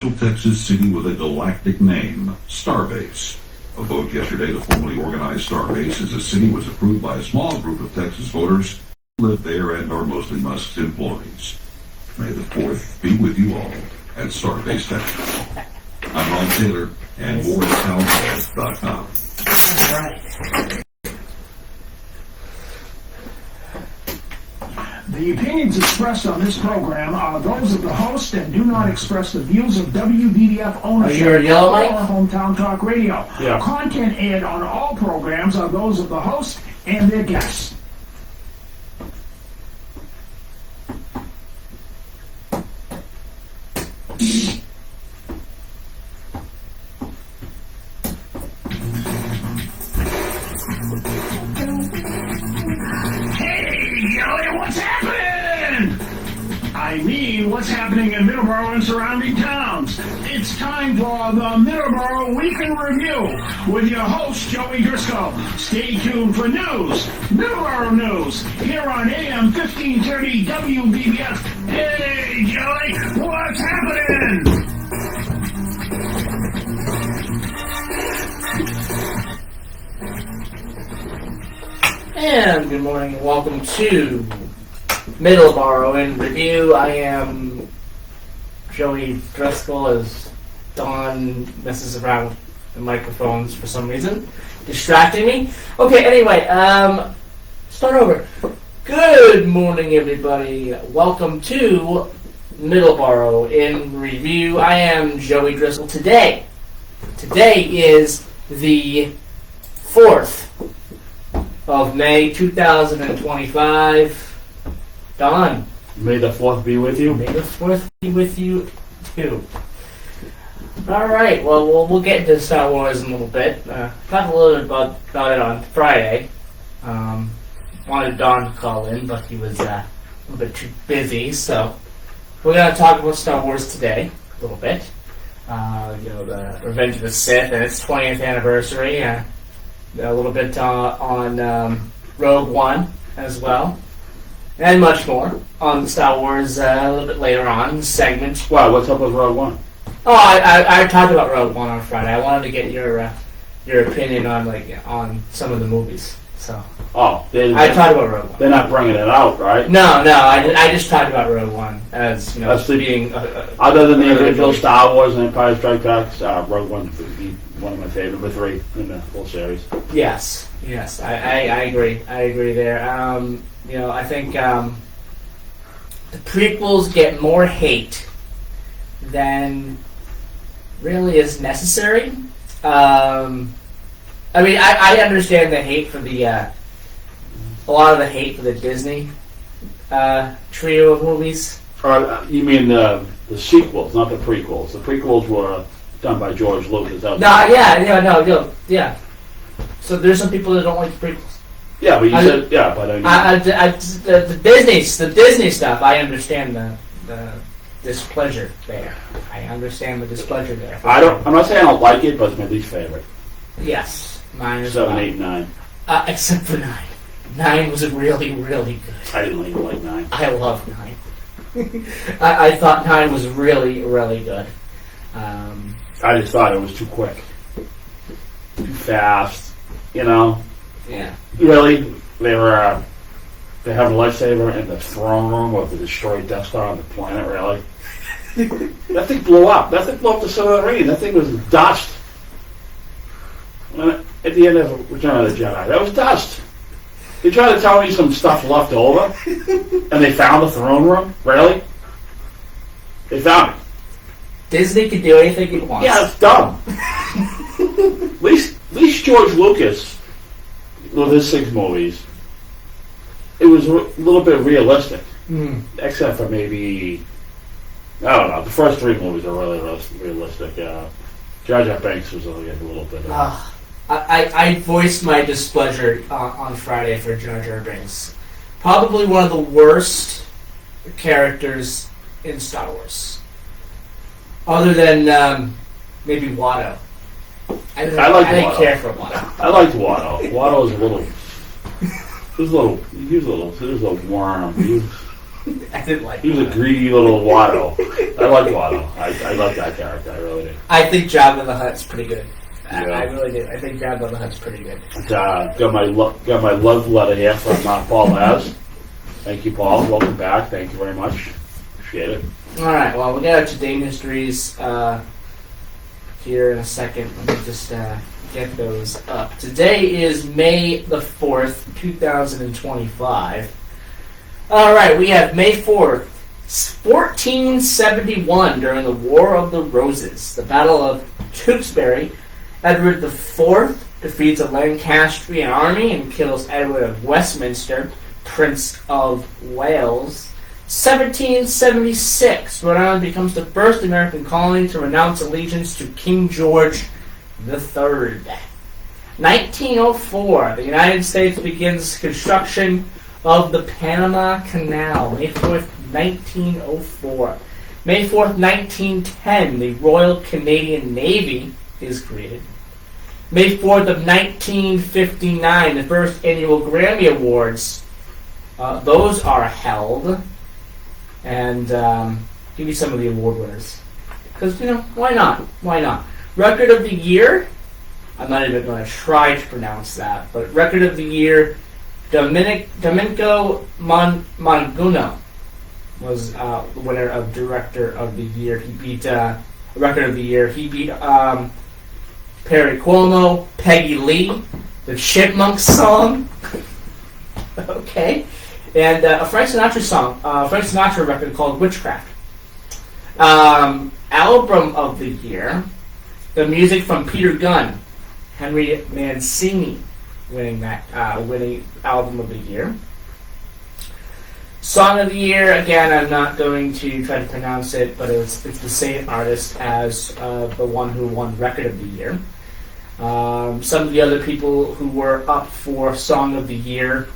Central Texas city with a galactic name, Starbase. A vote yesterday to formally organize Starbase as a city was approved by a small group of Texas voters who live there and are mostly Musk's employees. May the 4th be with you all at Starbase, Texas. I'm Ron Taylor, and more at townhall.com. All right. The opinions expressed on this program are those of the host and do not express the views of WBDF ownership Are you a yellow or mic? Hometown Talk Radio. Yeah. Content aired on all programs are those of the host and their guests. What's happening? I mean, what's happening in Middleboro and surrounding towns? It's time for the Middleboro Week in Review with your host, Joey Driscoll. Stay tuned for news, Middleboro news, here on AM 1530 WBBF. Hey, Joey, what's happening? And good morning and welcome to Middleboro in Review. I am Joey Driscoll as Don messes around with the microphones for some reason, distracting me. Okay, anyway, start over. Good morning, everybody. Welcome to Middleboro in Review. I am Joey Driscoll. Today is the 4th of May 2025. Don. May the 4th be with you. May the 4th be with you too. Alright, well, we'll get into Star Wars in a little bit. Talked a little bit about it on Friday. Wanted Don to call in, but he was a little bit too busy, so we're going to talk about Star Wars today a little bit. The Revenge of the Sith and its 20th anniversary. A little bit on Rogue One as well, and much more on Star Wars a little bit later on in the segment. Wow, what's up with Rogue One? Oh, I talked about Rogue One on Friday. I wanted to get your opinion on some of the movies. So I talked about Rogue One. They're not bringing it out, right? No, I just talked about Rogue One as being other than the original Star Wars and Empire Strikes Back, Rogue One would be one of my favorite, the 3 in the whole series. Yes, I agree. I agree there. I think the prequels get more hate than really is necessary. I understand the hate for a lot of the hate for the Disney trio of movies. You mean the sequels, not the prequels? The prequels were done by George Lucas. Yeah. So there's some people that don't like the prequels. Yeah, but you said the Disney stuff. I understand the displeasure there. I understand the displeasure there. I'm not saying I don't like it, but it's my least favorite. Yes, mine is 7, 8, 9. Except for 9. 9 was really, really good. I didn't even like 9. I love 9. I thought 9 was really, really good. I just thought it was too quick, too fast. Yeah. Really, they have a lightsaber in the throne room of the destroyed Death Star on the planet. Really, that thing blew up. That thing blew up the submarine. That thing was dust. At the end of Return of the Jedi, that was dust. They tried to tell me some stuff left over, and they found the throne room. Really, they found it. Disney can do anything it wants. Yeah, it's dumb. At least George Lucas, with his 6 movies, it was a little bit realistic. Except for maybe, I don't know, the first 3 movies are really realistic. Jar Jar Binks was a little bit I voiced my displeasure on Friday for Jar Jar Binks. Probably one of the worst characters in Star Wars. Other than maybe Watto. I didn't care for Watto. I liked Watto. Watto was a little. He was a little worm. I didn't like He was a Watto. greedy little Watto. I like Watto. I like that character. I really do. I think Jabba the Hutt's pretty good. Yeah. I really do. I think Jabba the Hutt's pretty good. Got my love letter here from Paul Az. Thank you, Paul. Welcome back. Thank you very much. Appreciate it. All right. Well, we'll get out to Day Mysteries here in a second. Let me just get those up. Today is May the 4th, 2025. All right. We have May 4th, 1471, during the War of the Roses, the Battle of Tewkesbury. Edward IV defeats a Lancastrian army and kills Edward of Westminster, Prince of Wales. 1776, Rhode Island becomes the first American colony to renounce allegiance to King George III. 1904, the United States begins construction of the Panama Canal. May 4th, 1904. May 4th, 1910, the Royal Canadian Navy is created. May 4th of 1959, the first annual Grammy Awards. Those are held. And give you some of the award winners. Because, why not? Why not? Record of the Year, I'm not even going to try to pronounce that, but Record of the Year, Domenico Monguno was the winner of Director of the Year. He beat Record of the Year. He beat Perry Cuomo, Peggy Lee, the Chipmunks song. Okay. And a Frank Sinatra song, Frank Sinatra record called Witchcraft. Album of the Year, the music from Peter Gunn, Henry Mancini winning Album of the Year. Song of the Year, again, I'm not going to try to pronounce it, but it's the same artist as the one who won Record of the Year. Some of the other people who were up for Song of the Year: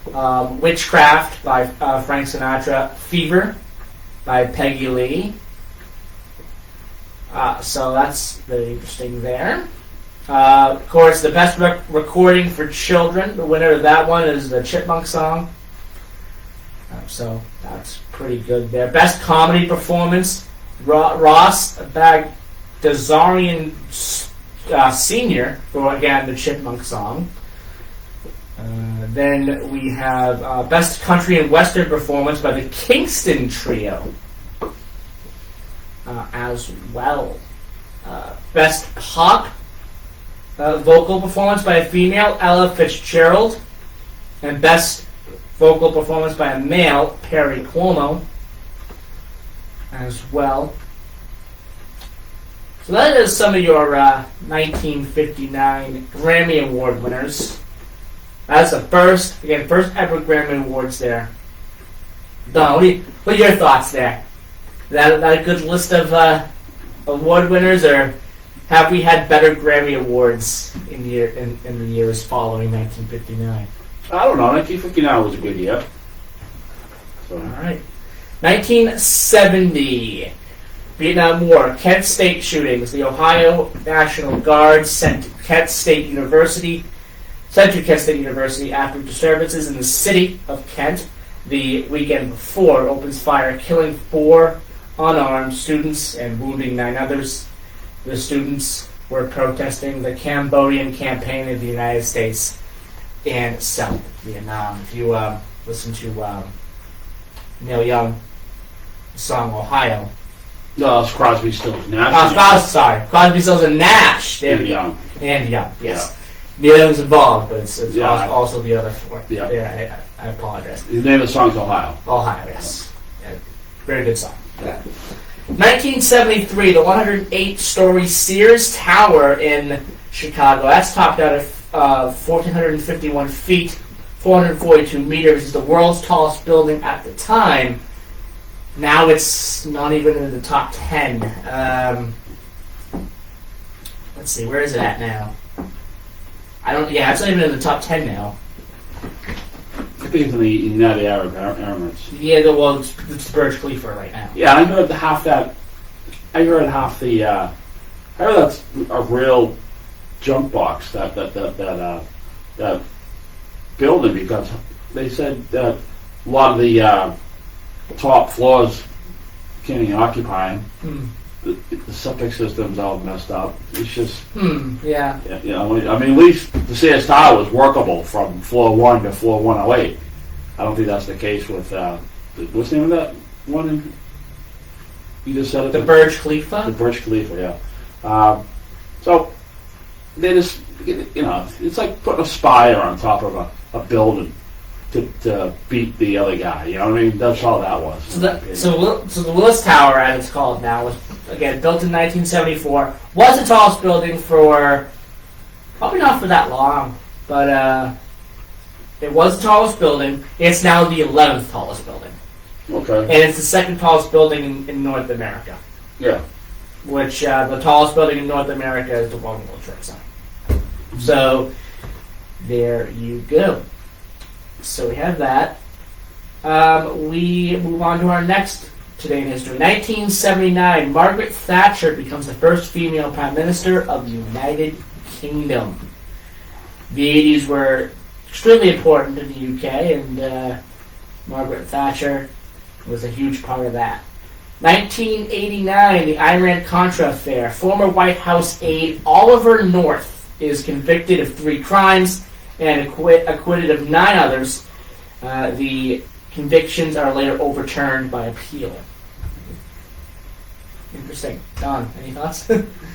Witchcraft by Frank Sinatra, Fever by Peggy Lee. So that's very interesting there. Of course, the best recording for children, the winner of that one is the Chipmunk song. So that's pretty good there. Best comedy performance, Ross Bagdasarian Sr. for, again, the Chipmunk song. Then we have Best Country and Western Performance by the Kingston Trio as well. Best Pop Vocal Performance by a female, Ella Fitzgerald. And Best Vocal Performance by a male, Perry Cuomo as well. So that is some of your 1959 Grammy Award winners. That's the first ever Grammy Awards there. Don, what are your thoughts there? Is that a good list of award winners, or have we had better Grammy Awards in the years following 1959? I don't know. 1959 was a good year. So. All right. 1970. Vietnam War. Kent State shootings. The Ohio National Guard sent to Kent State University after disturbances in the city of Kent the weekend before. Opens fire, killing 4 unarmed students and wounding 9 others. The students were protesting the Cambodian campaign of the United States in South Vietnam. If you listen to Neil Young, the song Ohio. No, it's Crosby, Stills, Nash. Crosby, Stills, and Nash. And Young. And Young, yes. Neil Young's involved, but it's also the other 4. Yeah. I apologize. The name of the song is Ohio. Ohio, yes. Yeah, very good song. Yeah. 1973, the 108-story Sears Tower in Chicago. That's topped out at 1,451 feet, 442 meters. Is the world's tallest building at the time. Now it's not even in the top 10. Let's see, where is it at now? It's not even in the top 10 now. I think it's in the United Arab Emirates. Yeah, it's Burj Khalifa right now. Yeah, I heard half that. I heard half the. I heard that's a real junk box that building, because they said that a lot of the top floors can't even occupy them. The septic system's all messed up. It's just, Yeah. you know, I mean, at least the CS Tower was workable from floor 1 to floor 108. I don't think that's the case with, what's the name of that one? You just said it? The Burj Khalifa? The Burj Khalifa, yeah. So, they just, you know, it's like putting a spire on top of a building to beat the other guy. You know what I mean? That's all that was. So the Willis Tower, as it's called now, was again built in 1974. Was the tallest building for probably not for that long, but it was the tallest building. It's now the 11th tallest building, Okay. and it's the second tallest building in North America. Yeah. Which the tallest building in North America is the One World Trade Center. So there you go. So we have that. We move on to our next today in history. 1979, Margaret Thatcher becomes the first female Prime Minister of the United Kingdom. The 80s were extremely important in the UK, and Margaret Thatcher was a huge part of that. 1989, the Iran-Contra affair. Former White House aide Oliver North is convicted of 3 crimes and acquitted of 9 others. The convictions are later overturned by appeal. Interesting. Don, any thoughts?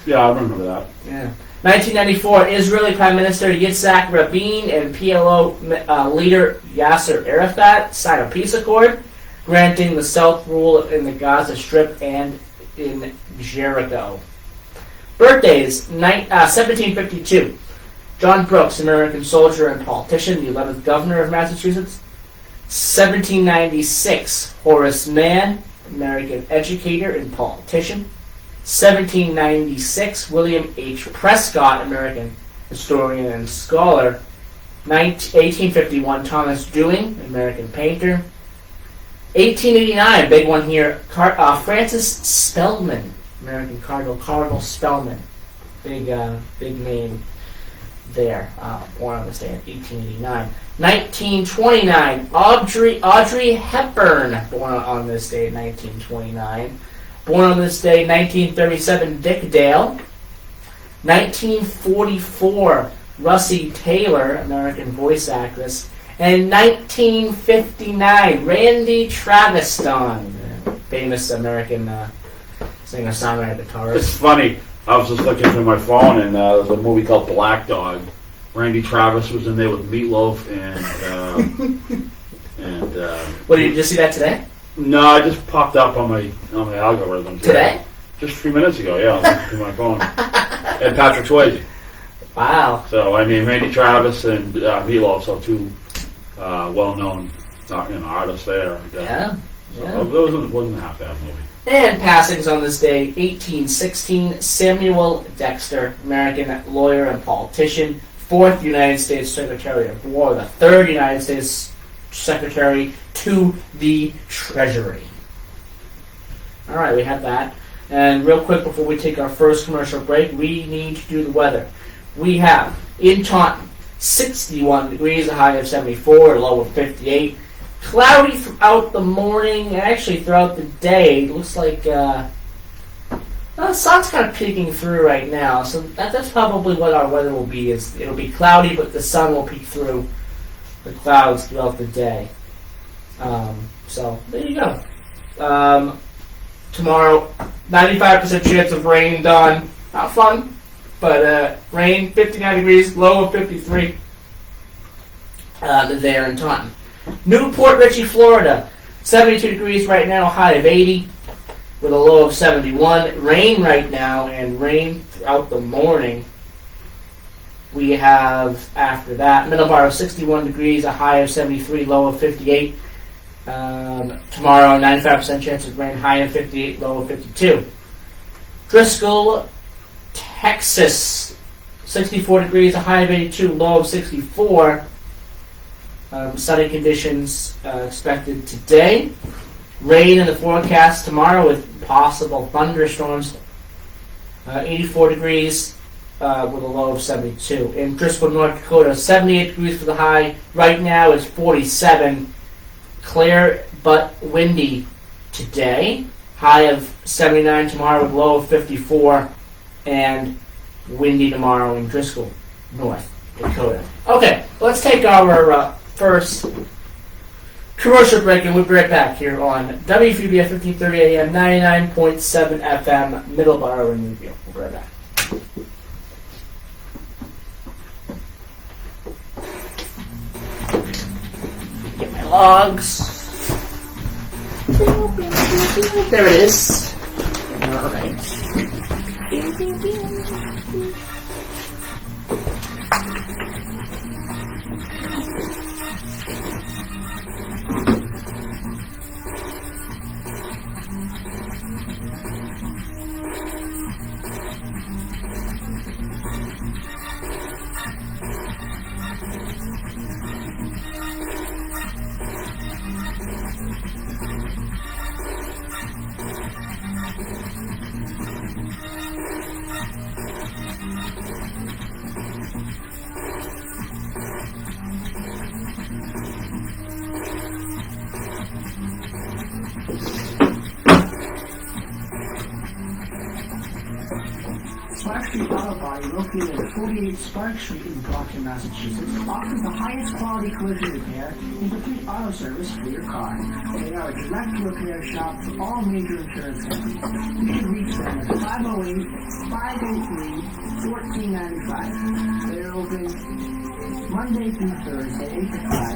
Yeah, I remember that. Yeah. 1994, Israeli Prime Minister Yitzhak Rabin and PLO leader Yasser Arafat sign a peace accord, granting the South rule in the Gaza Strip and in Jericho. Birthdays, 1752. John Brooks, American soldier and politician, the 11th governor of Massachusetts. 1796, Horace Mann, American educator and politician. 1796, William H. Prescott, American historian and scholar. 1851, Thomas Dewing, American painter. 1889, big one here, Francis Spellman, American Cardinal Spellman. Big name there. Born on this day in 1889. 1929, Audrey Hepburn, born on this day in 1929. Born on this day, 1937, Dick Dale. 1944, Russie Taylor, American voice actress. And 1959, Randy Traviston, famous American singer-songwriter guitarist. It's funny. I was just looking through my phone, and there's a movie called Black Dog. Randy Travis was in there with Meatloaf, and What, did you just see that today? no, it just popped up on my algorithm Today? Just a few minutes ago. Yeah, I was looking through my phone. And Patrick Swayze. Wow. So I mean, Randy Travis and Meatloaf are 2 well-known artists there. Yeah. So it wasn't a half-bad movie. And passings on this day, 1816, Samuel Dexter, American lawyer and politician, 4th United States Secretary of War, the 3rd United States Secretary to the Treasury. All right, we have that. And real quick, before we take our first commercial break, we need to do the weather. We have, in Taunton, 61 degrees, a high of 74, a low of 58. Cloudy throughout the morning, and actually throughout the day. It looks like the sun's kind of peeking through right now, so that's probably what our weather will be. It'll be cloudy, but the sun will peek through the clouds throughout the day. So there you go. Tomorrow, 95% chance of rain. Done. Not fun, but rain. 59 degrees, low of 53. There in Taunton. Newport Richey, Florida, 72 degrees right now, high of 80, with a low of 71. Rain right now, and rain throughout the morning. We have, after that, Middleboro, 61 degrees, a high of 73, low of 58. Tomorrow, 95% chance of rain, high of 58, low of 52. Driscoll, Texas, 64 degrees, a high of 82, low of 64. Sunny conditions expected today. Rain in the forecast tomorrow with possible thunderstorms. 84 degrees with a low of 72. In Driscoll, North Dakota, 78 degrees for the high. Right now it's 47. clear but windy today. High of 79 tomorrow with low of 54, and windy tomorrow in Driscoll, North Dakota. Okay, let's take our first commercial break, and we'll be right back here on WFUBF 1530 AM, 99.7 FM, Middleboro in Review. We'll be right back. Get my logs. There it is. All right. Spark Street Auto Body, located at 48 Spark Street in Brockton, Massachusetts, offers the highest quality collision repair and complete auto service for your car. They are a direct repair shop for all major insurance companies. You can reach them at 508-583-1495. They're open Monday through Thursday, 8 to 5,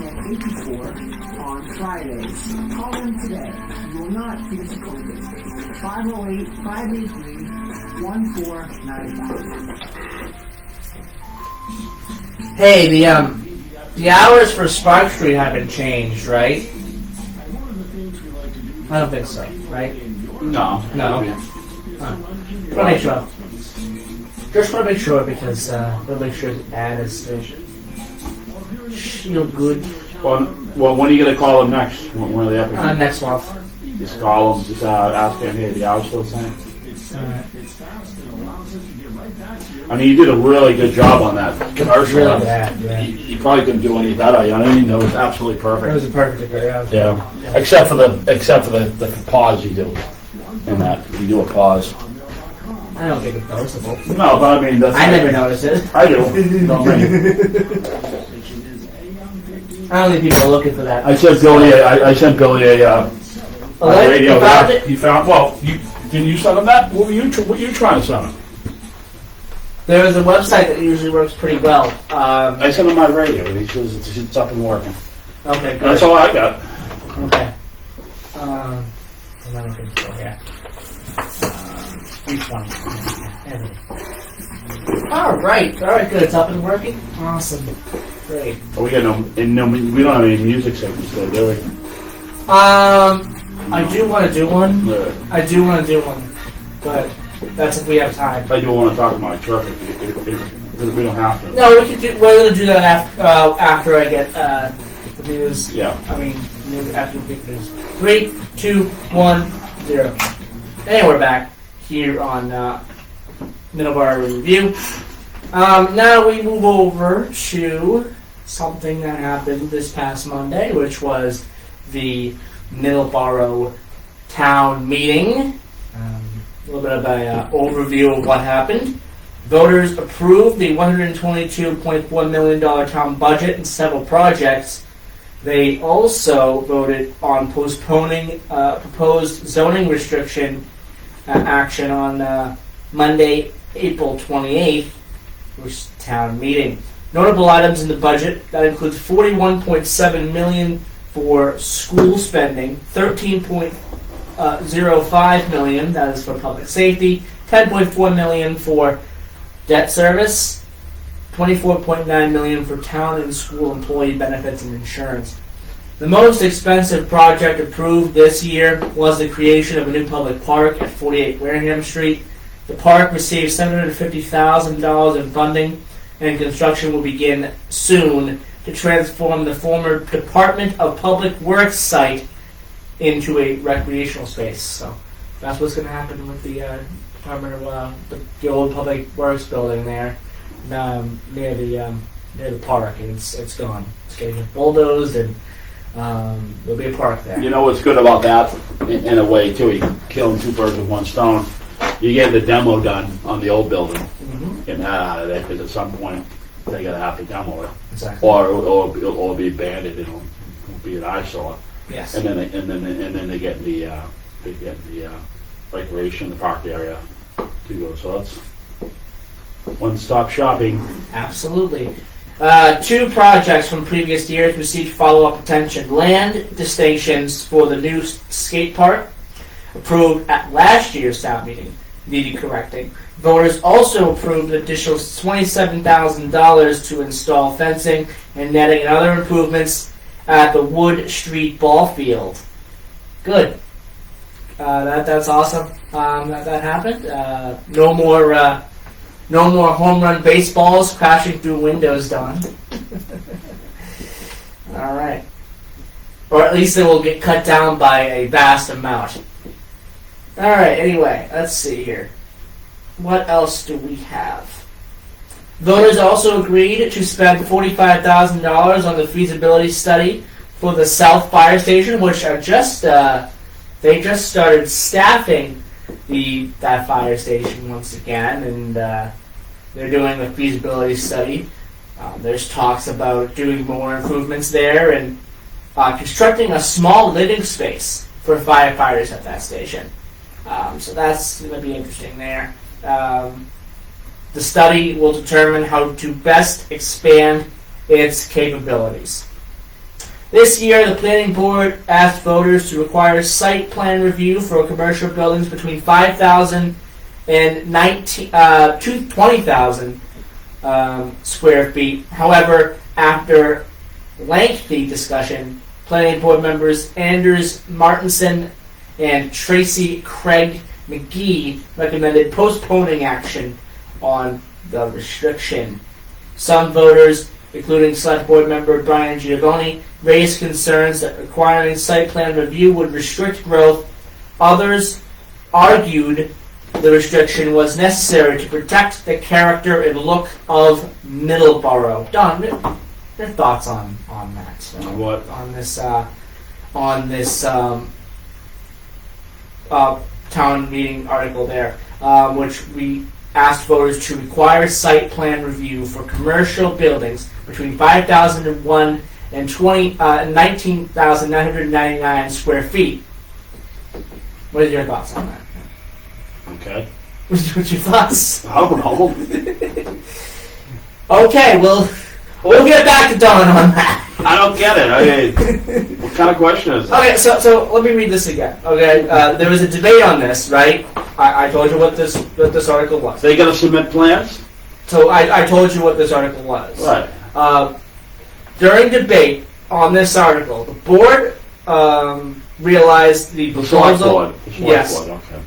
and 8 to 4 on Fridays. Call them today. You will not be disappointed. 508-583-1495. Hey, the hours for Spark Street haven't changed, right? I don't think so, right? No. No. Okay. Huh. Just want to make sure. Just want to make sure because we'll make sure the ad is still good. Well, when are you going to call them next? When are they up again? Next month. Just call them, just ask them, hey, the hours still the same? Alright. I mean, you did a really good job on that commercial. Really bad, yeah. You probably couldn't do any better. I mean, that was absolutely It perfect. was a perfect area. Yeah, except for the pause you do, in that you do a pause. I don't think it's noticeable. No, but I mean that's. I never noticed it. I do. No, me. I don't think people are looking for that. I sent Billy. I sent Billy a radio. You found it? He found. Well, didn't you send him that? What were you trying to send him? There is a website that usually works pretty well. I sent him my radio. And he says it's up and working. Okay, good. That's all I got. Okay. I'm not looking for here. Each one. All right, good. It's up and working. Awesome. Great. We got we don't have any music segments though, do we? I do want to do one. No. I do want to do one, but that's if we have time. I do want to talk about traffic if we don't have to. No, we can do. We're gonna do that after I get the news. Yeah. I mean, after the big news. 3, 2, 1, 0. And we're back here on Middleboro Review. Now we move over to something that happened this past Monday, which was the Middleboro Town Meeting. A little bit of an overview of what happened. Voters approved the $122.1 million town budget and several projects. They also voted on postponing proposed zoning restriction action on Monday, April 28th, which is the town meeting. Notable items in the budget, that includes $41.7 million for school spending, $13.05 million, that is for public safety, $10.4 million for debt service, $24.9 million for town and school employee benefits and insurance. The most expensive project approved this year was the creation of a new public park at 48 Wareham Street. The park received $750,000 in funding, and construction will begin soon to transform the former Department of Public Works site into a recreational space. So that's what's going to happen with the Department of the old Public Works building there near the park, and it's gone. It's getting bulldozed, and There'll be a park there. You know what's good about that, in a way, too? You can kill two birds with one stone. You get the demo done on the old building, get that out of there, because at some point they're gonna have to demo it, Exactly. or be abandoned. It'll be an eyesore. Yes. And then they get the recreation, the park area to go. So that's one-stop shopping. Absolutely. Two projects from previous years received follow-up attention. Land distinctions for the new skate park, approved at last year's town meeting, needed correcting. Voters also approved an additional $27,000 to install fencing and netting and other improvements at the Wood Street ball field. Good. That's awesome. That happened. No more home run baseballs crashing through windows, Don. All right. Or at least it will get cut down by a vast amount. All right. Anyway, let's see here. What else do we have? Voters also agreed to spend $45,000 on the feasibility study for the South Fire Station, which are they just started staffing that fire station once again, and they're doing a feasibility study. There's talks about doing more improvements there and constructing a small living space for firefighters at that station. So that's going to be interesting there. The study will determine how to best expand its capabilities. This year, the planning board asked voters to require site plan review for commercial buildings between 5,000 and 20,000 square feet. However, after lengthy discussion, planning board members Anders Martinson and Tracy Craig McGee recommended postponing action on the restriction. Some voters, including Select Board member Brian Giovanni, raised concerns that requiring site plan review would restrict growth. Others argued the restriction was necessary to protect the character and look of Middleboro. Don, your thoughts on that? What? On this town meeting article there, which we asked voters to require site plan review for commercial buildings between 5,001 and 19,999 square feet. What are your thoughts on that? Okay. What's your thoughts? I don't know. Okay, we'll get back to Don on that. I don't get it. I mean, what kind of question is that? Okay, so let me read this again. Okay, there was a debate on this, right? I told you what this article was. They gonna submit plans? So I told you what this article was. Right. During debate on this article, the board realized the Select proposal. board. The select board, okay.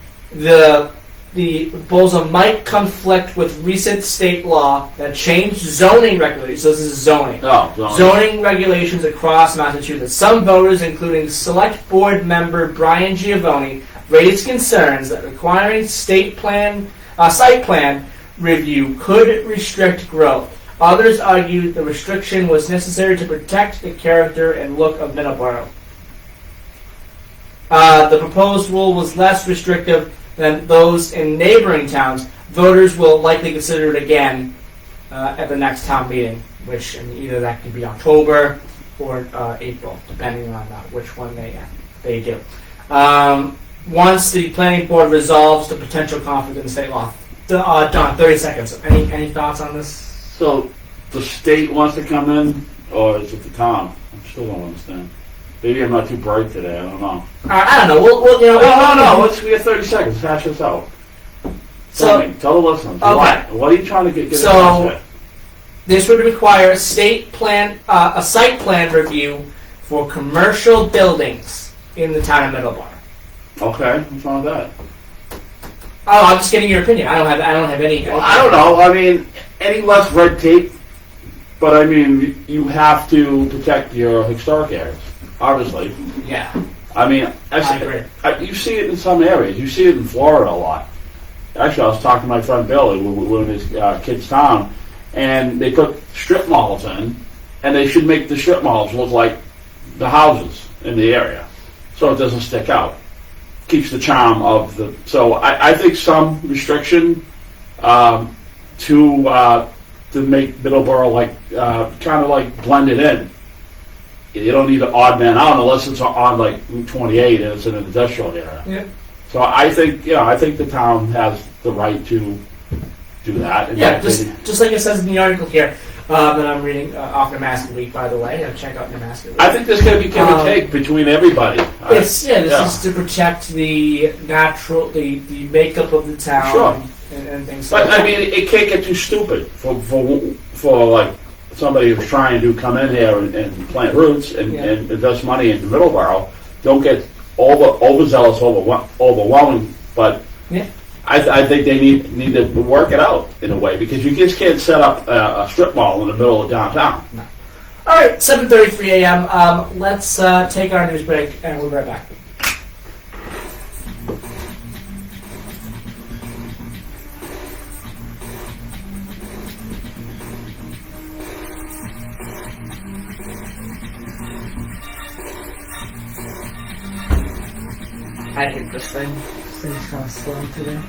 The proposal might conflict with recent state law that changed zoning regulations. So this is zoning. Oh, Zoning regulations across Massachusetts. Some voters, including Select Board member Brian Giovanni, raised concerns that requiring site plan review could restrict growth. Others argued the restriction was necessary to protect the character and look of Middleboro. The proposed rule was less restrictive than those in neighboring towns. Voters will likely consider it again at the next town meeting, which either that could be October or April, depending on which one they do. Once the planning board resolves the potential conflict in state law. Don, 30 seconds. Any thoughts on this? So the state wants to come in, or is it the town? I still don't understand. Maybe I'm not too bright today. I don't know. I don't know. We'll No. We have 30 seconds. Hash this out. Tell the listeners. Okay. What are you trying to get So, across with? this would require a site plan review for commercial buildings in the town of Middleborough. Okay. What's wrong with that? Oh, I'm just getting your opinion. I don't have any. Well, I don't know. I mean, any less red tape, but I mean, you have to protect your historic areas, obviously. Yeah. I mean, I agree. You see it in some areas. You see it in Florida a lot. Actually, I was talking to my friend Billy. We were in his kid's town, and they put strip malls in, and they should make the strip malls look like the houses in the area, so it doesn't stick out. Keeps the charm of the. So I think some restriction to make Middleboro kind of like blend it in. You don't need an odd man out unless it's on like Route 28 and it's in an industrial area. Yeah. So I think the town has the right to do that. And Yeah, just like it says in the article here that I'm reading off Nebraska Week, by the way. Check out Nebraska Week. I think there's going to be give and take between everybody. This is to protect the natural, the makeup of the town. Sure. And things But like that. I mean, it can't get too stupid for like somebody who's trying to come in here and plant roots and invest money into Middleboro. Don't get overzealous, overwhelming. But Yeah. I think they need to work it out in a way, because you just can't set up a strip mall in the middle of downtown. No. All right, 7:33 a.m. Let's take our news break, and we'll be right back. I hate this thing. This thing's kind of slow today.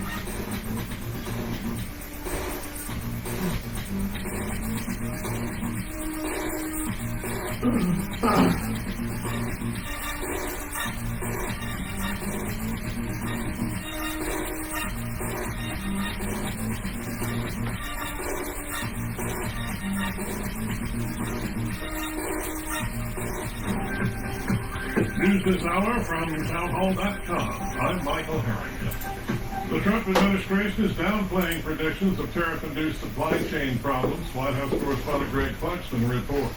News this hour from townhall.com. I'm Michael Harrington. The Trump administration is downplaying predictions of tariff-induced supply chain problems. White House correspondent Greg Cluxton reports.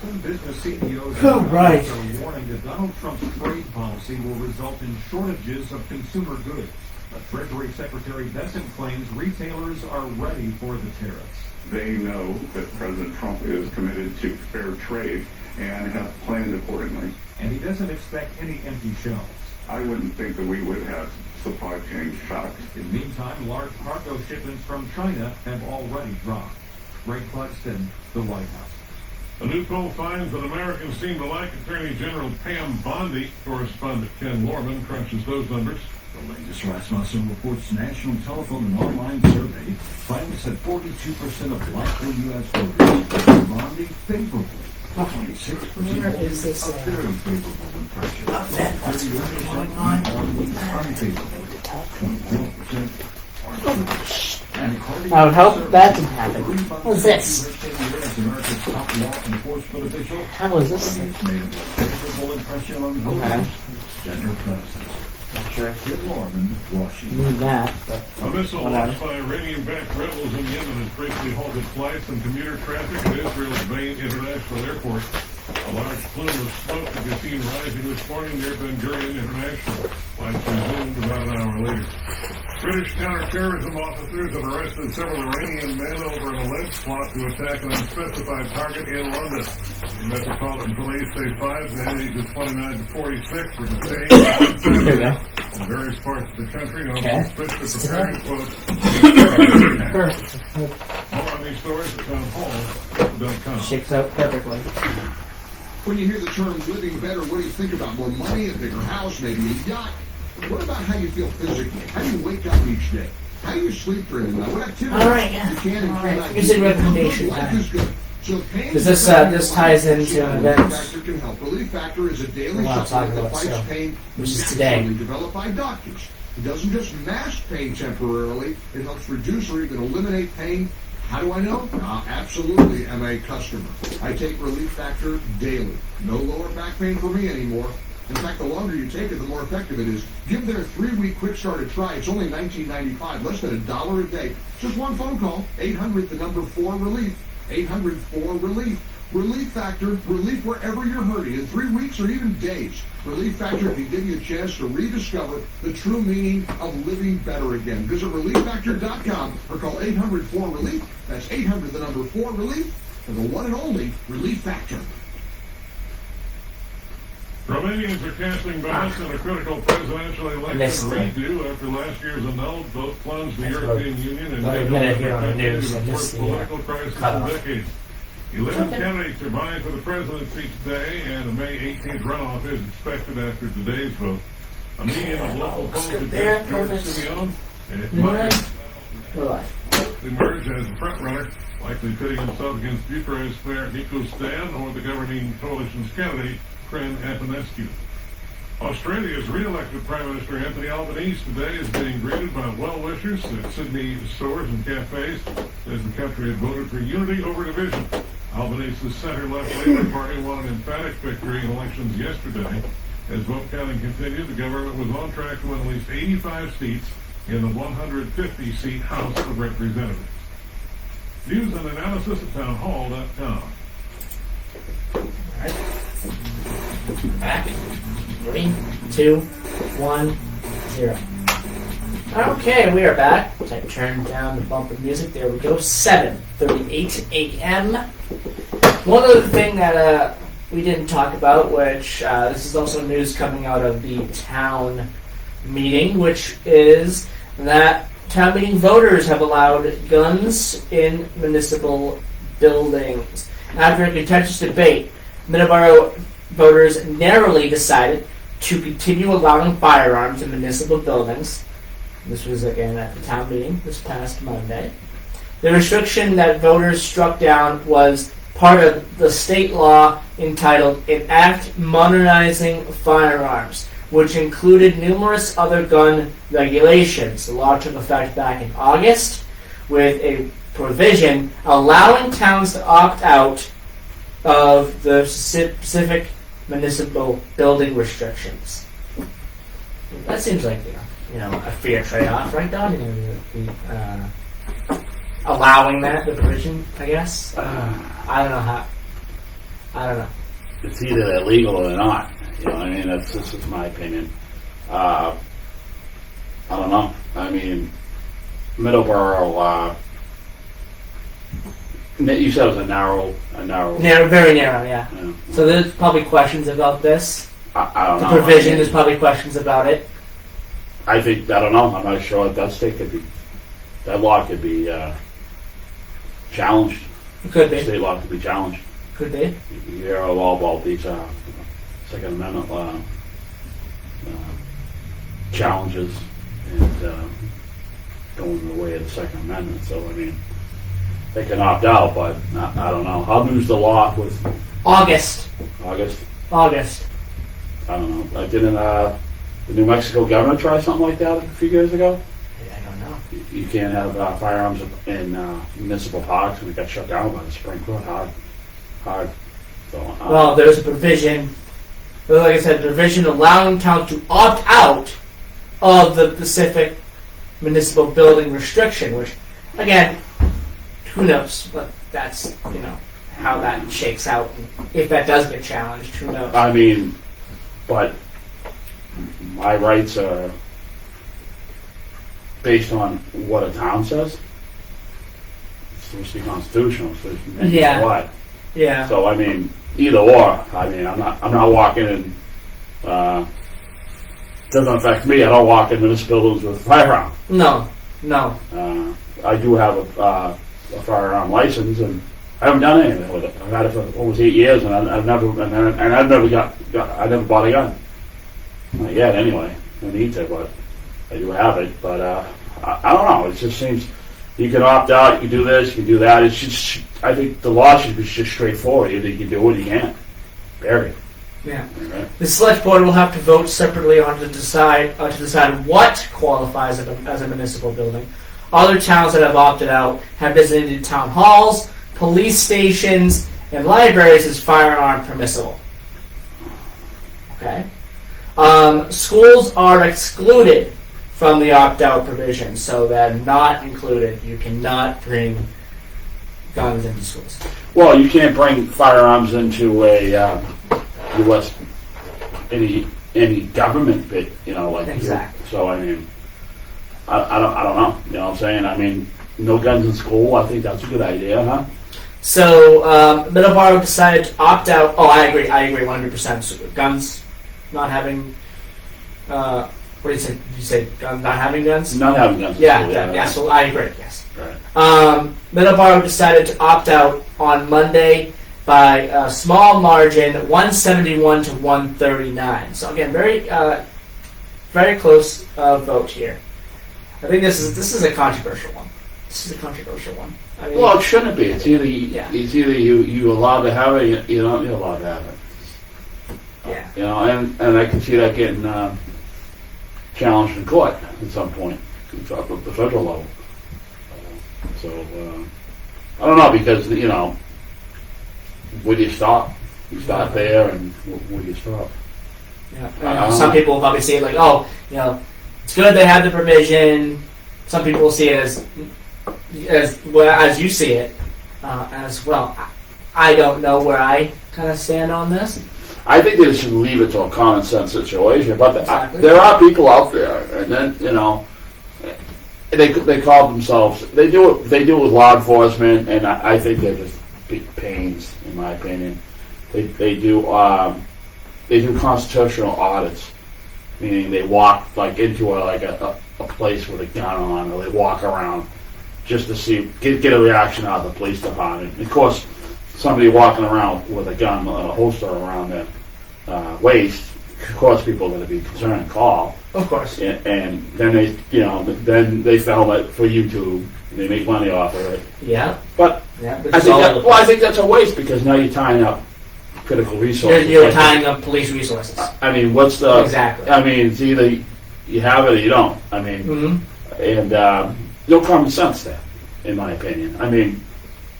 Some business CEOs right. are warning that Donald Trump's trade policy will result in shortages of consumer goods. But Treasury Secretary Bessent claims retailers are ready for the tariffs. They know that President Trump is committed to fair trade and have planned accordingly. And he doesn't expect any empty shelves. I wouldn't think that we would have supply chain shocks. In the meantime, large cargo shipments from China have already dropped. Greg Cluxton, the White House. A new poll finds that Americans seem to like Attorney General Pam Bondi. Correspondent Ken Lorman crunches those numbers. The latest Rasmussen Reports national telephone and online survey finds that 42% of likely U.S. voters rate Bondi favorably. 26% Where is this, a very favorable impression. What's 31% going on? unfavorable. 24% are and according I would hope to the that survey, didn't happen. Green What's Bondi this? has 10 years as America's top law enforcement official. How is this thing? It's made a favorable impression on Okay. voters. Gender preferences. Sure. Ken Lorman, Washington. Need that, but A missile Whatever. launched by Iranian-backed rebels in Yemen has briefly halted flights and commuter traffic at Israel's main international airport. A large plume of smoke could be seen rising this morning near Ben Gurion International. Flights resumed about an hour later. British counterterrorism officers have arrested several Iranian men over an alleged plot to attack an unspecified target in London. The Metropolitan Police say 5 men ages 29 to 46 were detained there we go. in various parts of the country on Okay. suspicion of preparing quotes. Perfect. More on these stories at townhall.com. Shakes out perfectly. When you hear the term living better, what do you think about? More money, a bigger house, maybe a yacht? What about how you feel physically? How do you wake up each day? How do you sleep during the night? What activities All right, yeah. you can and All right. cannot Music do? recommendation Life time. is good. So paying Because this, for this ties into an Relief event Factor can help. Relief Factor is a daily I wanna talk supplement that about, fights so, pain which is today. naturally developed by doctors. It doesn't just mask pain temporarily. It helps reduce or even eliminate pain. How do I know? Absolutely am a customer. I take Relief Factor daily. No lower back pain for me anymore. In fact, the longer you take it, the more effective it is. Give their 3-week quick start a try. It's only $19.95, less than $1 a day. Just one phone call, 800-4-RELIEF, 800-4-RELIEF. Relief Factor, relief wherever you're hurting, in 3 weeks or even days. Relief Factor can give you a chance to rediscover the true meaning of living better again. Visit ReliefFactor.com or call 800-4-RELIEF. That's 800-4-RELIEF for the one and only Relief Factor. Romanians are casting ballots in a critical presidential election thing. redo after last year's annulled vote plunged the That's European Union and what I NATO admitted into here on the the news. I worst missed the, political crisis cut in off. decades. 11 candidates are vying for the presidency today, and a May 18th runoff is expected after today's vote. A median of local polls suggests George Simeon and it might emerge as the front runner, likely pitting himself against Bucharest Mayor Nico Stan or the governing coalition's candidate, Kren Athanassiou. Australia's re-elected Prime Minister Anthony Albanese today is being greeted by well-wishers at Sydney stores and cafes as the country had voted for unity over division. Albanese's centre-left Labour Party won an emphatic victory in elections yesterday. As vote counting continued, the government was on track to win at least 85 seats in the 150-seat House of Representatives. News and analysis at townhall.com. Alright. Back. 3, 2, 1, 0. Okay, we are back. I turned down the bumper music. There we go. 7:38 a.m. One other thing that we didn't talk about, which this is also news coming out of the town meeting, which is that town meeting voters have allowed guns in municipal buildings. After a contentious debate, middleboro voters narrowly decided to continue allowing firearms in municipal buildings. This was again at the town meeting this past Monday. The restriction that voters struck down was part of the state law entitled An Act Modernizing Firearms, which included numerous other gun regulations. The law took effect back in August with a provision allowing towns to opt out of the specific municipal building restrictions. That seems like a fair trade-off, right, Don? Allowing that, the provision, I guess. I don't know how. I don't know. It's either illegal or not. You know what I mean? That's just my opinion. I don't know. I mean, Middleboro. You said it was a narrow. Very narrow, yeah. So there's probably questions about this. I don't know. The provision, there's probably questions about it. I don't know. I'm not sure that law could be challenged. It could be. State law could be challenged. Could be. You hear all about these Second Amendment challenges and going the way of the Second Amendment. So, I mean, they can opt out, but I don't know. How new's the law with August? August? I don't know. Didn't the New Mexico governor try something like that a few years ago? I don't know. You can't have firearms in municipal parks, and it got shut down by the Supreme Court. Hard. So, well, there's a provision, like I said, provision allowing towns to opt out of the specific municipal building restriction, which, again, who knows? But that's, how that shakes out. If that does get challenged, who knows? I mean, but my rights are based on what a town says. It's supposed to be constitutional. So yeah. What? Yeah. So I mean, either or. I mean, I'm not walking in. Doesn't affect me. I don't walk in municipal buildings with a firearm. No. I do have a firearm license, and I haven't done anything with it. I've had it for almost 8 years, and I've never bought a gun. Not yet, anyway. I need to, but I do have it. But I don't know. It just seems you can opt out. You can do this. You can do that. It's just I think the law should be just straightforward. Either you can do it, or you can't. Period. Yeah. Right? The select board will have to vote separately to decide what qualifies as a municipal building. Other towns that have opted out have designated town halls, police stations, and libraries as firearm permissible. Okay. Schools are excluded from the opt-out provision, so they're not included. You cannot bring guns into schools. Well, you can't bring firearms into a U.S. any government bit, like exactly. So I mean, I don't know. You know what I'm saying? I mean, no guns in school. I think that's a good idea, huh? So Middleboro decided to opt out. Oh, I agree 100%. Guns, not having. What did you say? Did you say not having guns? Not having guns. Yeah. So I agree. Yes. Right. Middleboro decided to opt out on Monday by a small margin, 171 to 139. So again, very close vote here. I think this is a controversial one. I mean, Well, it shouldn't be. It's either Yeah. you allowed to have it, you don't, you're allowed to have it. yeah. You know, and I can see that getting challenged in court at some point, at the federal level. So I don't know, because you know, where do you stop? You start there, and where do you stop? Yeah. Some people will probably see it like, oh, you know, it's good they have the provision. Some people will see it as you see it as well. I don't know where I kind of stand on this. I think they should leave it to a common sense situation, but Exactly. there are people out there, and then you know, they call themselves. They do it with law enforcement, and I think they're just big pains, in my opinion. They do constitutional audits, meaning they walk like into a place with a gun on, or they walk around just to see get a reaction out of the police department. And of course, somebody walking around with a gun, a holster around their waist, of course, people are going to be concerned and call. Of course. And then they film it for YouTube, and they make money off of it. Yeah. But Yeah. I think that's a waste, because now you're tying up critical resources. You're tying up police resources. I mean, what's the Exactly. I mean, it's either you have it or you don't. I mean, Mm-hmm. and no common sense there, in my opinion. I mean,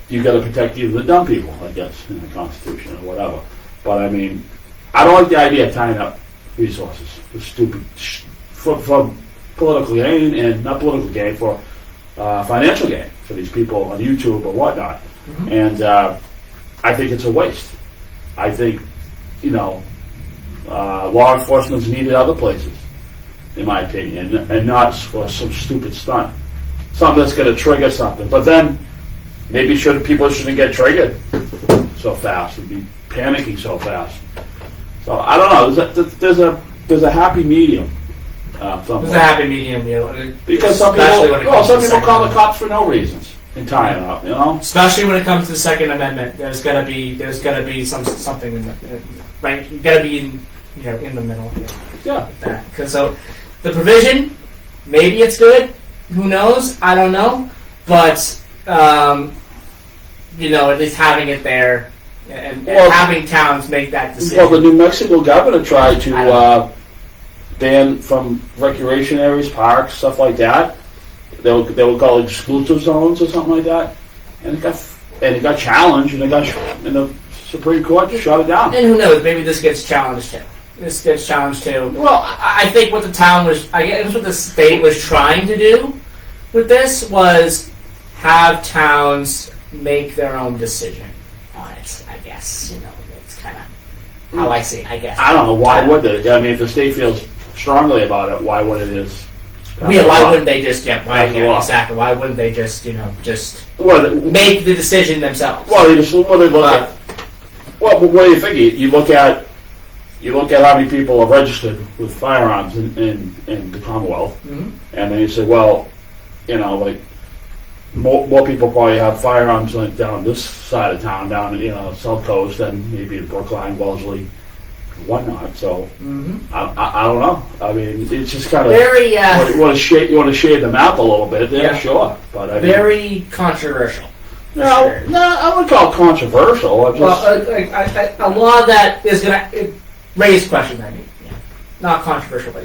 you got to protect even the dumb people, I guess, in the Constitution or whatever. But I mean, I don't like the idea of tying up resources for stupid, for political gain, and not political gain, for financial gain for these people on YouTube or whatnot. Mm-hmm. And I think it's a waste. I think, you know, law enforcement's needed other places, in my opinion, and not for some stupid stunt. Something that's going to trigger something. But then, maybe people shouldn't get triggered so fast and be panicking so fast. So I don't know. There's a happy medium. There's a happy medium, you know. Because some people call the cops for no reasons and tie it up, you know. Especially when it comes to the Second Amendment, there's gotta be something in the right. You gotta be in the middle. Yeah. Because so the provision, maybe it's good. Who knows? I don't know. But you know, at least having it there and having towns make that decision. Well, the New Mexico governor tried to ban from recreation areas, parks, stuff like that. They were called exclusive zones or something like that, and it got challenged, and the Supreme Court shut it down. And who knows? Maybe this gets challenged too. Well, I think what the town was, I guess what the state was trying to do with this was have towns make their own decision on it. I guess it's kind of how I see it. I guess. I don't know why would they. I mean, if the state feels strongly about it, why would it is? Why wouldn't they just exactly? Why wouldn't they just make the decision themselves? Well, they look at. Well, but what do you think? You look at how many people are registered with firearms in the Commonwealth, mm-hmm. and then you say, well, like more people probably have firearms like down this side of town, down South Coast, than maybe in Brookline, Wellesley, whatnot. So mm-hmm. I don't know. I mean, it's just kind of very. You want to shade the map a little bit, yeah, sure. But I mean, very controversial. No, I wouldn't call it controversial. A law that is going to raise questions. I mean, not controversial, but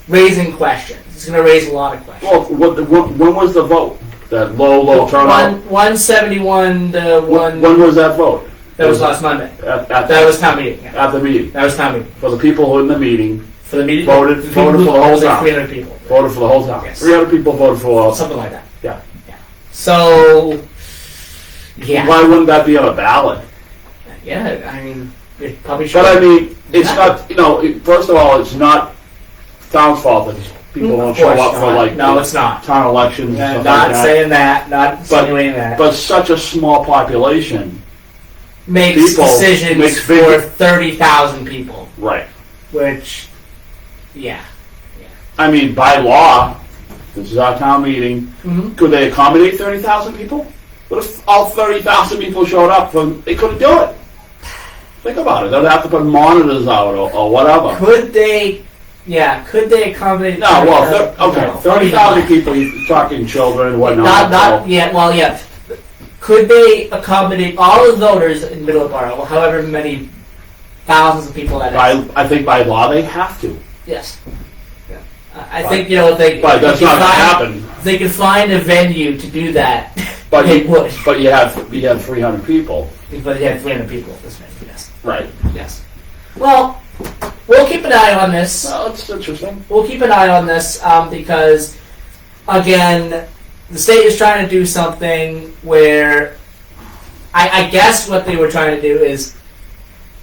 raising questions. It's going to raise a lot of questions. Well, when was the vote? That low turnout. 171 to 1. When was that vote? That was last Monday. That was town meeting. Yeah. At the meeting. That was town meeting. For the people who were in the meeting. For the meeting. Voted for the whole town. 300 people. Voted for the whole town. Yes. 300 people voted for. Something like that. Yeah. So. Yeah. Why wouldn't that be on a ballot? Yeah, I mean, it probably should. But I mean, it's not. First of all, it's not town's fault that people don't show up for it's not town elections. And stuff not like that. Saying that. Not insinuating that. But such a small population makes decisions for 30,000 people. Right. Which, yeah. I mean, by law, This is our town meeting. Mhm. Could they accommodate 30,000 people? What if all 30,000 people showed up? They couldn't do it. Think about it. They'd have to put monitors out or whatever. Could they accommodate? No, well, okay, No, 30,000 people, you're talking children, whatnot. Not yet. Well, yeah. Could they accommodate all the voters in Middleborough, however many thousands of people that is? I think by law they have to. Yes. Yeah. I think they. But that's they not could going to find- happen. They could find a venue to do that. But they you, would. but you have 300 people. But you have 300 people at this venue. Yes. Right. Yes. Well, we'll keep an eye on this. Well, it's interesting. We'll keep an eye on this because, again, the state is trying to do something where I guess what they were trying to do is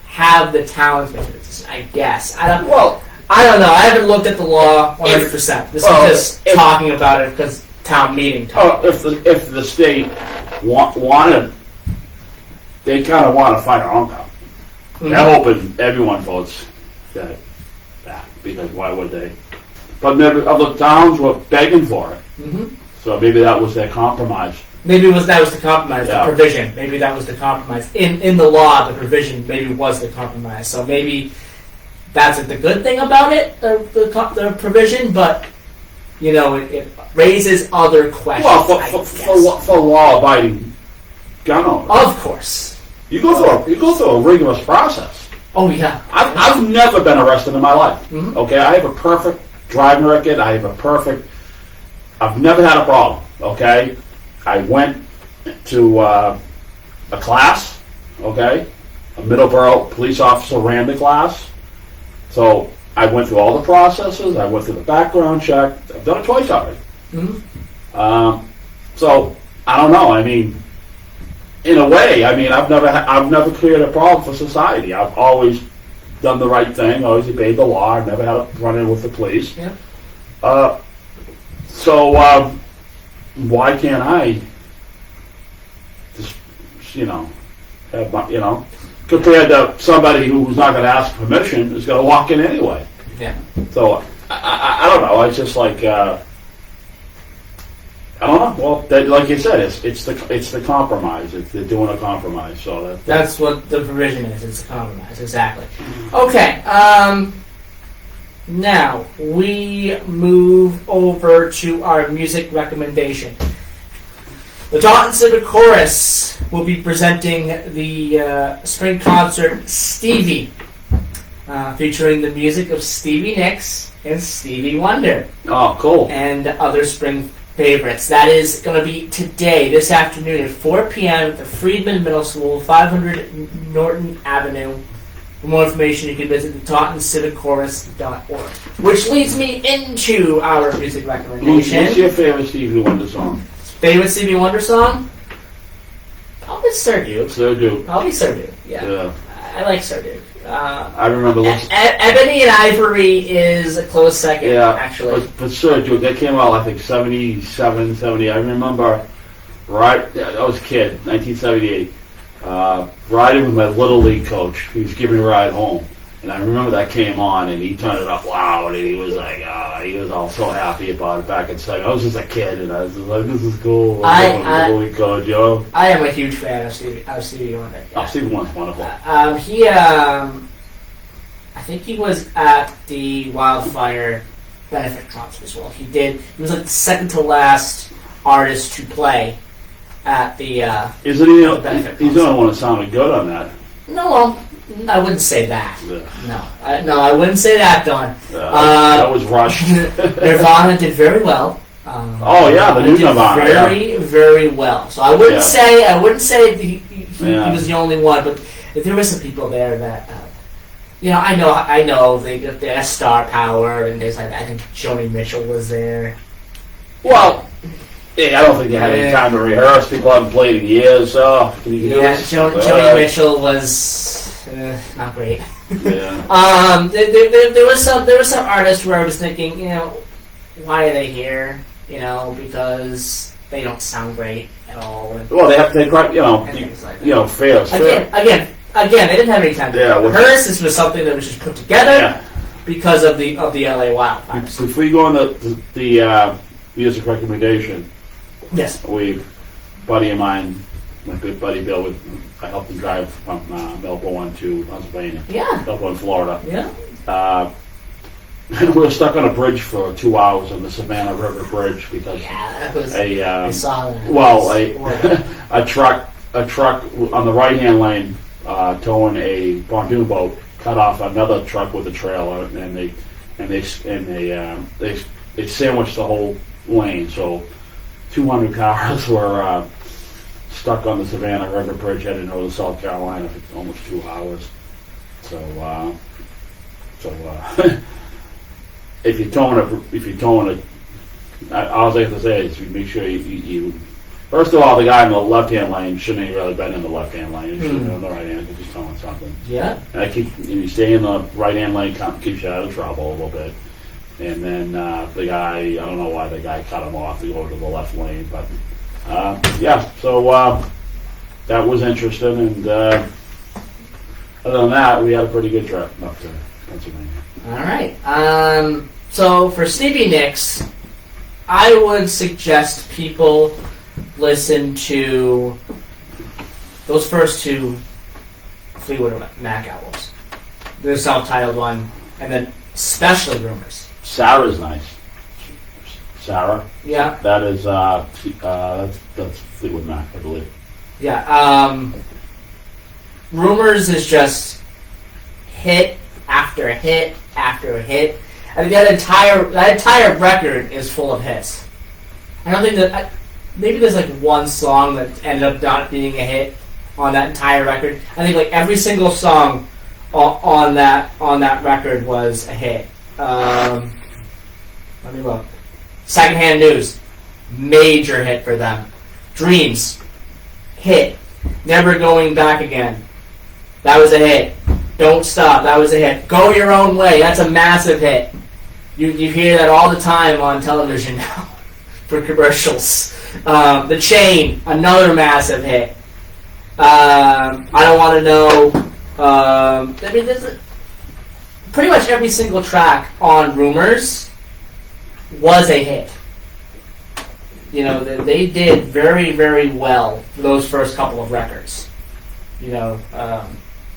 have the towns make a decision. I guess. I don't know. I haven't looked at the law 100%. This is just talking about it because town meeting. If the state wanted, they kind of want to find their own town. Mhm. I'm hoping everyone votes that because why would they? But maybe other towns were begging for it, Mhm. so maybe that was their compromise. Maybe that was the compromise, Yeah. the provision. Maybe that was the compromise. In the law, the provision maybe was the compromise. So maybe that's the good thing about it, the provision, but, it raises other questions. Well, I guess. for law-abiding gun owners, Of course. you go through a rigorous process. Oh, yeah. I've never been arrested in my life. Mhm. Okay, I have a perfect driving record. I've never had a problem. Okay, I went to a class. Okay, a Middleboro police officer ran the class, so I went through all the processes. I went through the background check. I've done it twice already. Mhm. So I don't know. I mean, in a way, I've never created a problem for society. I've always done the right thing. Always obeyed the law. I've never had a run-in with the police. Yeah. So why can't I just have my, compared to somebody who's not going to ask permission is going to walk in anyway. Yeah. So I don't know. It's just like I don't know. Well, like you said, it's the compromise. They're doing a compromise. So That's what the provision is. It's a compromise. Exactly. Okay. Now we move over to our music recommendation. The Taunton Civic Chorus will be presenting the spring concert Stevie, featuring the music of Stevie Nicks and Stevie Wonder Oh, cool. and other spring favorites. That is going to be today, this afternoon at 4 p.m. at the Friedman Middle School, 500 Norton Avenue. For more information, you can visit the TauntonCivicChorus.org. Which leads me into our music recommendation. What's your favorite Stevie Wonder song? Favorite Stevie Wonder song? Probably Sir Duke. Sir Duke. Probably Sir Duke, yeah. Yeah. I like Sir Duke. I remember listening. Ebony and Ivory is a close second, actually. But Sir Duke, that came out, I think, 77, 70. I remember, I was a kid, 1978, riding with my Little League coach. He was giving me a ride home. And I remember that came on, and he turned it up loud, and he was like, he was all so happy about it back in second. I was just a kid, and I was just like, this is cool. Little League coach, yo. I am a huge fan of Stevie Wonder. Oh, Stevie Wonder's wonderful. I think he was at the Wildfire benefit concert as well. He was like the second to last artist to play at the Isn't he? benefit He's the only one that sounded good on that. No, I wouldn't say that. Yeah. No, I wouldn't say that, Don. That was rushed. Nirvana did very well. Oh yeah, the new did Nirvana. Very, very well. So I wouldn't say he was the only one, but there were some people there that I know they got their star power and things like that. I think Joni Mitchell was there. Well, I don't think they had any time to rehearse. People haven't played in years, so Joni Mitchell was not great. Yeah. There was some artists where I was thinking, why are they here? Because they don't sound great at all. Well, they have to take fair. Again, they didn't have any time to rehearse. This was something that was just put together because of the LA wildfires. Before you go on the music recommendation. Yes. Buddy of mine, my good buddy Bill, I helped him drive from Middleboro to Pennsylvania. Yeah. Middleboro, Florida. Yeah. We were stuck on a bridge for 2 hours on the Savannah River Bridge because Yeah, that was. I saw that. well, a truck on the right-hand lane towing a pontoon boat cut off another truck with a trailer, and they sandwiched the whole lane. So 200 cars were stuck on the Savannah River Bridge heading over to South Carolina for almost 2 hours. So if you're towing it, all I have to say is you make sure you first of all, the guy in the left-hand lane shouldn't have really been in the left-hand lane. He should have been in the right-hand because he's towing something. Yeah. And you stay in the right-hand lane, keeps you out of trouble a little bit. And then the guy, I don't know why the guy cut him off to go to the left lane, but yeah. So that was interesting, and other than that, we had a pretty good trip up to Pennsylvania. All right. So for Stevie Nicks, I would suggest people listen to those first two Fleetwood Mac albums. The self-titled one, and then especially Rumors. Sarah's nice. Sarah. Yeah. That is that's Fleetwood Mac, I believe. Yeah. Rumors is just hit after hit after hit. I think that entire record is full of hits. I don't think that maybe there's like one song that ended up not being a hit on that entire record. I think like every single song on that record was a hit. Let me look. Secondhand News, major hit for them. Dreams, hit. Never Going Back Again, that was a hit. Don't Stop, that was a hit. Go Your Own Way, that's a massive hit. You hear that all the time on television now for commercials. The Chain, another massive hit. I Don't Want to Know. I mean, there's pretty much every single track on Rumors was a hit. You know, they did very, very well for those first couple of records. You know,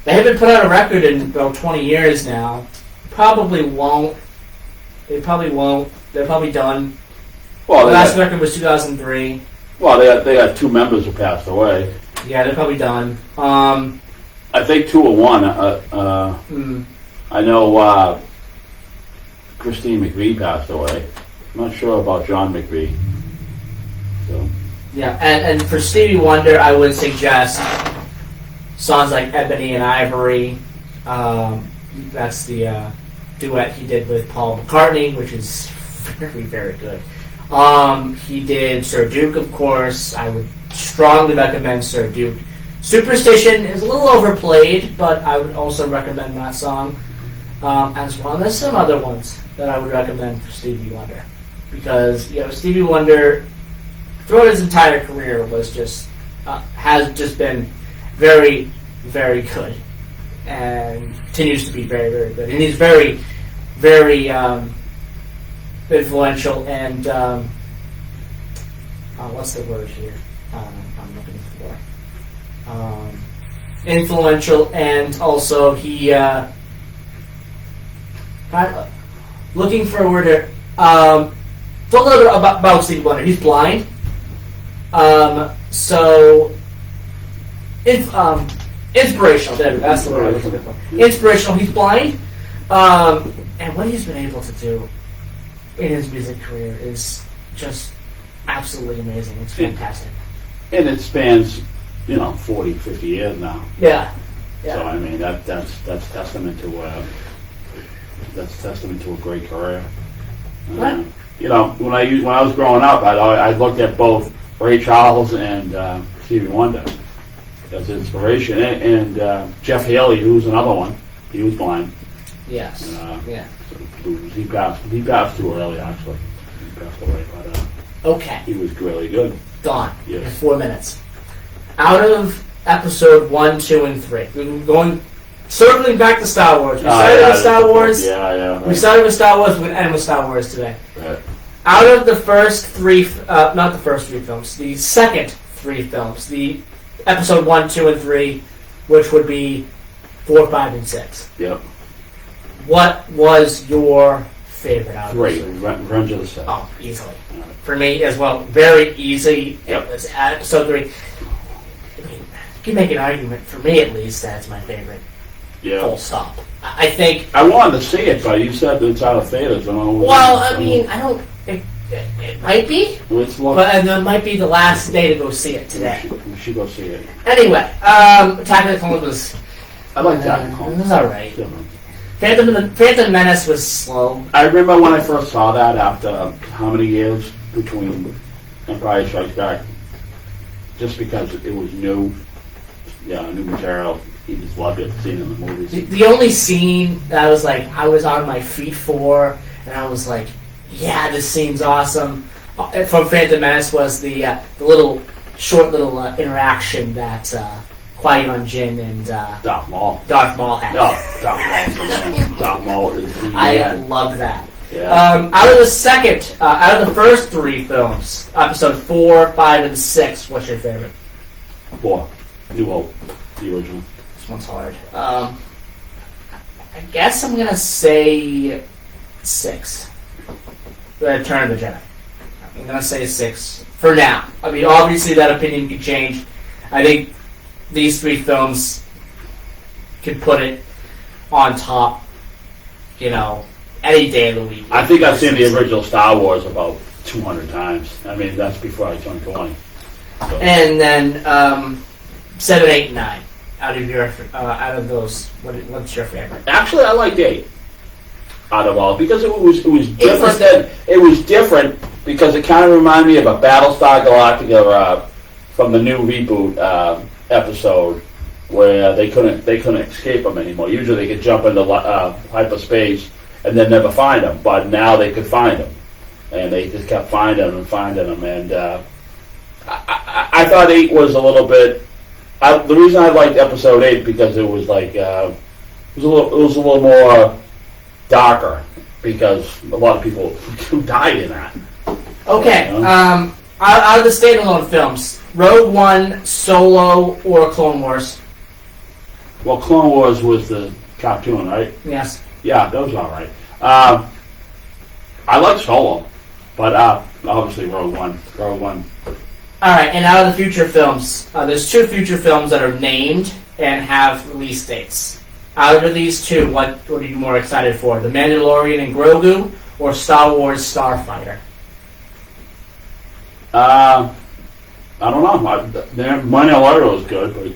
they haven't put out a record in about 20 years now. Probably won't. They probably won't. They're probably done. Well, the last record was 2003. Well, they got two members who passed away. Yeah, they're probably done. I think 2 or 1. I know Christine McVie passed away. I'm not sure about John McVie. So. Yeah, and for Stevie Wonder, I would suggest songs like Ebony and Ivory. That's the duet he did with Paul McCartney, which is very, very good. He did Sir Duke, of course. I would strongly recommend Sir Duke. Superstition is a little overplayed, but I would also recommend that song, as well as some other ones that I would recommend for Stevie Wonder. Because, you know, Stevie Wonder, throughout his entire career, was just has just been very, very good, and continues to be very, very good. And he's very, very influential and what's the word here? I'm looking for influential, and also he looking for a word here. Talk a little bit about Stevie Wonder. He's blind. So inspirational. That's the word I was looking for. Inspirational. He's blind. And what he's been able to do in his music career is just absolutely amazing. It's fantastic. And it spans, 40, 50 years now. Yeah. So I mean that's testament to a great career. What? When I was growing up, I looked at both Ray Charles and Stevie Wonder as inspiration, and Jeff Haley, who's another one. He was blind. Yes. Yeah. He passed too early, actually. He passed away, but Okay. he was really good. Gone Yes. in 4 minutes. Out of episode 1, 2, and 3, we're circling back to Star Wars. We started with Star Wars. Yeah. We started with Star Wars. We're going to end with Star Wars today. Right. out of the first three, not the first three films, the second three films, the episode 1, 2, and 3, which would be 4, 5, and 6. Yep. What was your favorite out of Great. those? Revenge of the Sith. Oh, easily. For me as well, very easy. Yep. It was episode 3. I mean, you can make an argument, for me at least, that's my favorite. Yeah. Full stop. I think. I wanted to see it, but you said it's out of theaters. Well, I mean, I don't. It might be, Let's look. but and it might be the last day to go see it today. We should go see it. Anyway, Attack of the Clones was. I like that. It was alright. Phantom Menace was slow. I remember when I first saw that after how many years between Empire Strikes Back, just because it was new material. He just loved it, seeing it in the movies. The only scene that I was like, I was on my feet for, and I was like, yeah, this scene's awesome. From Phantom Menace was the short little interaction that Qui-Gon Jinn and Darth Maul. had. No, Darth Maul is the I love that. Yeah. Out of the first three films, episode 4, 5, and 6, what's your favorite? 4. New Hope, the original. This one's hard. I guess I'm gonna say 6. The Return of the Jedi. I'm gonna say 6 for now. I mean, obviously that opinion can change. I think these three films can put it on top. Any day of the week. I think I've seen the original Star Wars about 200 times. I mean, that's before I turned 20. So. And then 7, 8, and 9. Out of those, what's your favorite? Actually, I liked 8 out of all because it was different. It was different because it kind of reminded me of a Battlestar Galactica from the new reboot episode where they couldn't escape them anymore. Usually, they could jump into hyperspace and then never find them, but now they could find them, and they just kept finding them. And I thought 8 was a little bit. The reason I liked episode 8 because it was like it was a little more darker because a lot of people died in that. Okay, out of the standalone films, Rogue One, Solo, or Clone Wars? Well, Clone Wars was the cartoon, right? Yes. Yeah, that was all right. I like Solo, but obviously Rogue One. All right, and out of the future films, there's 2 future films that are named and have release dates. Out of these 2, what are you more excited for? The Mandalorian and Grogu, or Star Wars Starfighter? I don't know. Mandalorian was good, but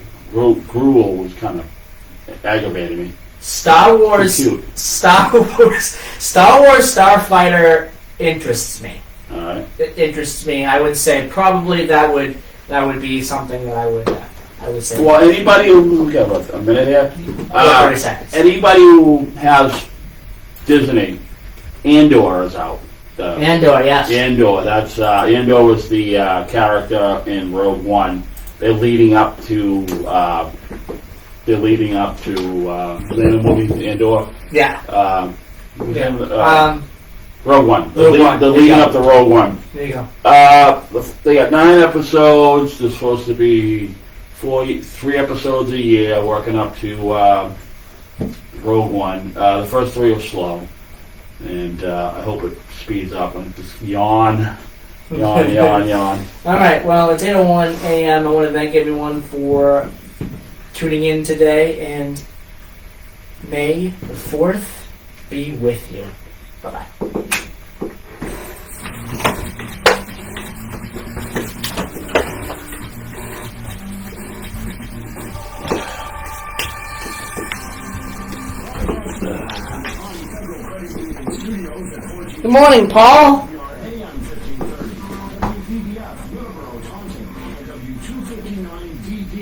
Gruel was kind of aggravating me. Star Wars cute. Star Wars Starfighter interests me. All right. It interests me. I would say probably that would be something that I would say. Well, anybody who we got a minute here. 30 seconds. Anybody who has Disney, Andor is out. Andor, yes. Andor. That's Andor was the character in Rogue One. They're leading up to. The movie Andor. Yeah. Rogue One. They're leading up to Rogue One. There you go. They got 9 episodes. There's supposed to be 3 episodes a year, working up to Rogue One. The first 3 are slow, and I hope it speeds up. And just yawn. All right. Well, it's 8:01 a.m. I want to thank everyone for tuning in today, and may the 4th be with you. Bye-bye. Good morning, Paul. AM 1530, WVBF, Middleboro, Taunton, and W259DD,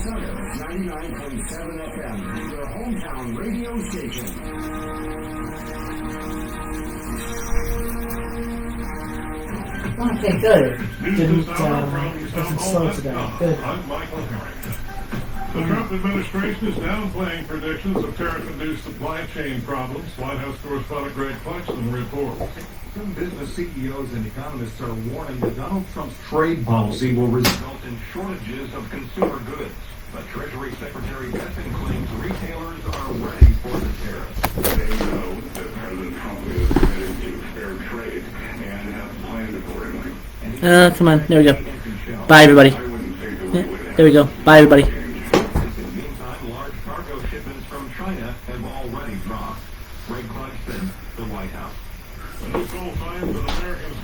Center, 99.7 FM, your hometown radio station. Okay, good. News this hour from South Good. I'm Michael Herring. The Trump administration is downplaying predictions of tariff-induced supply chain problems. White House correspondent Greg Cluxton reports. Some business CEOs and economists are warning that Donald Trump's trade policy will result in shortages of consumer goods. But Treasury Secretary Bessent claims retailers are ready for the tariffs. They know that President Trump is committed to fair trade and have planned accordingly. Come on. There we go. Bye, everybody. I wouldn't say that we would have There we go. Bye, everybody. In the meantime, large cargo shipments from China have already dropped. Greg Clutch said the White House. When this all times, an American